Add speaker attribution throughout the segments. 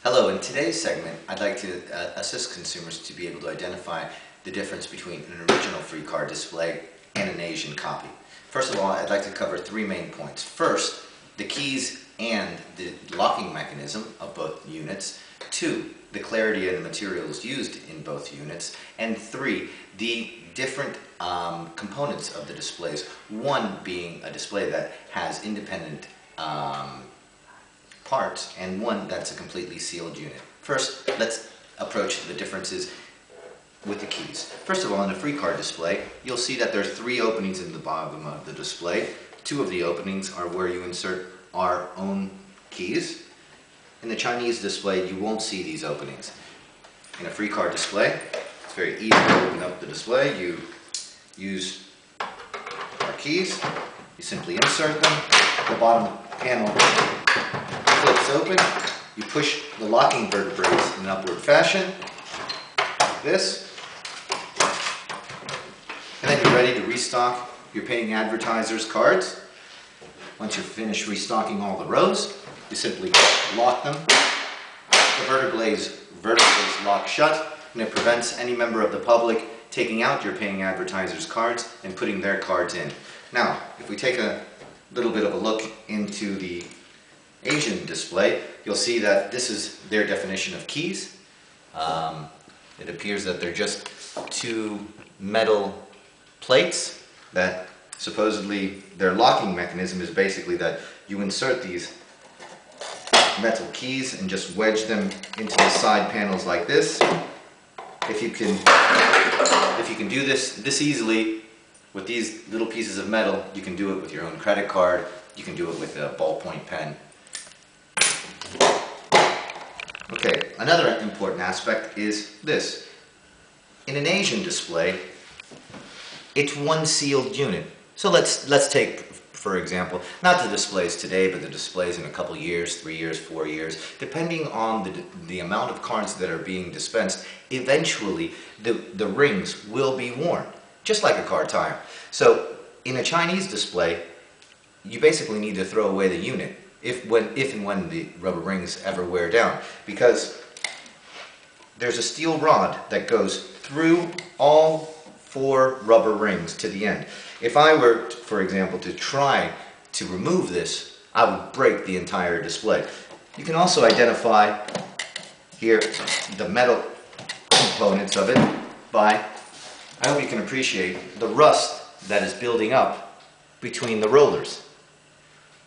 Speaker 1: Hello, in today's segment, I'd like to assist consumers to be able to identify the difference between an original free card display and an Asian copy. First of all, I'd like to cover three main points. First, the keys and the locking mechanism of both units. Two, the clarity and the materials used in both units. And three, the different components of the displays. One being a display that has independent parts, and one that's a completely sealed unit. First, let's approach the differences with the keys. First of all, in a free card display, you'll see that there are three openings in the bottom of the display. Two of the openings are where you insert our own keys. In the Chinese display, you won't see these openings. In a free card display, it's very easy to open up the display. You use our keys, you simply insert them, the bottom panel flips open, you push the locking vertebrae in an upward fashion, like this, and then you're ready to restock your paying advertisers' cards. Once you've finished restocking all the rows, you simply lock them. The vertebrae lock shut, and it prevents any member of the public taking out your paying advertisers' cards and putting their cards in. Now, if we take a little bit of a look into the Asian display, you'll see that this is their definition of keys. It appears that they're just two metal plates that supposedly their locking mechanism is basically that you insert these metal keys and just wedge them into the side panels like this. If you can do this easily with these little pieces of metal, you can do it with your own credit card, you can do it with a ballpoint pen. Okay, another important aspect is this. In an Asian display, it's one sealed unit. So let's take, for example, not the displays today, but the displays in a couple years, 3 years, 4 years, depending on the amount of cards that are being dispensed, eventually the rings will be worn, just like a card tire. So in a Chinese display, you basically need to throw away the unit if and when the rubber rings ever wear down, because there's a steel rod that goes through all 4 rubber rings to the end. If I were, for example, to try to remove this, I would break the entire display. You can also identify here the metal components of it by, I hope you can appreciate the rust that is building up between the rollers.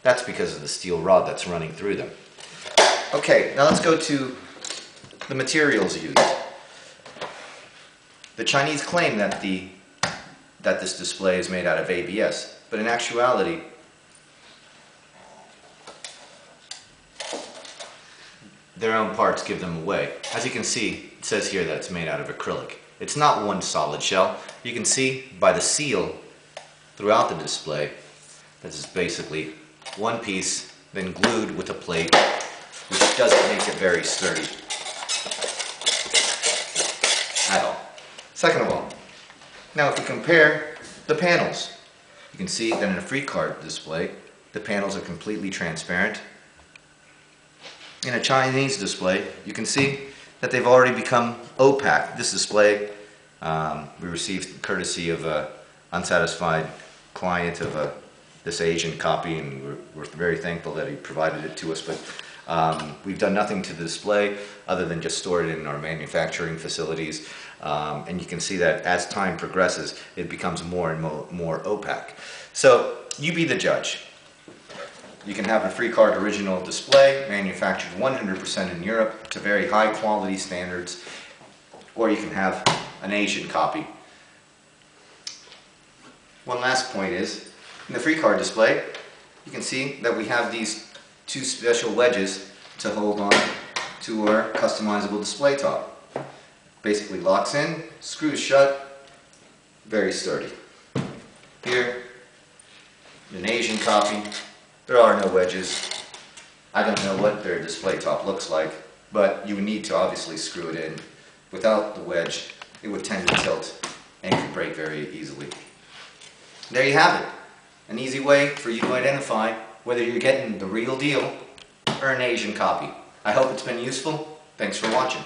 Speaker 1: That's because of the steel rod that's running through them. Okay, now let's go to the materials used. The Chinese claim that this display is made out of ABS, but in actuality, their own parts give them away. As you can see, it says here that it's made out of acrylic. It's not one solid shell. You can see by the seal throughout the display that it's basically one piece, then glued with a plate, which doesn't make it very sturdy at all. Second of all, now if we compare the panels, you can see that in a free card display, the panels are completely transparent. In a Chinese display, you can see that they've already become opaque. This display we received courtesy of an unsatisfied client of this Asian copy, and we're very thankful that he provided it to us, but we've done nothing to the display other than just store it in our manufacturing facilities, and you can see that as time progresses it becomes more and more opaque. So you be the judge. You can have a free card original display manufactured 100% in Europe to very high quality standards, or you can have an Asian copy. One last point is, in the free card display, you can see that we have these 2 special wedges to hold on to our customizable display top. Basically locks in, screws shut, very sturdy. Here, in an Asian copy, there are no wedges. I don't know what their display top looks like, but you would need to obviously screw it in. Without the wedge, it would tend to tilt and could break very easily. There you have it. An easy way for you to identify whether you're getting the real deal or an Asian copy. I hope it's been useful. Thanks for watching.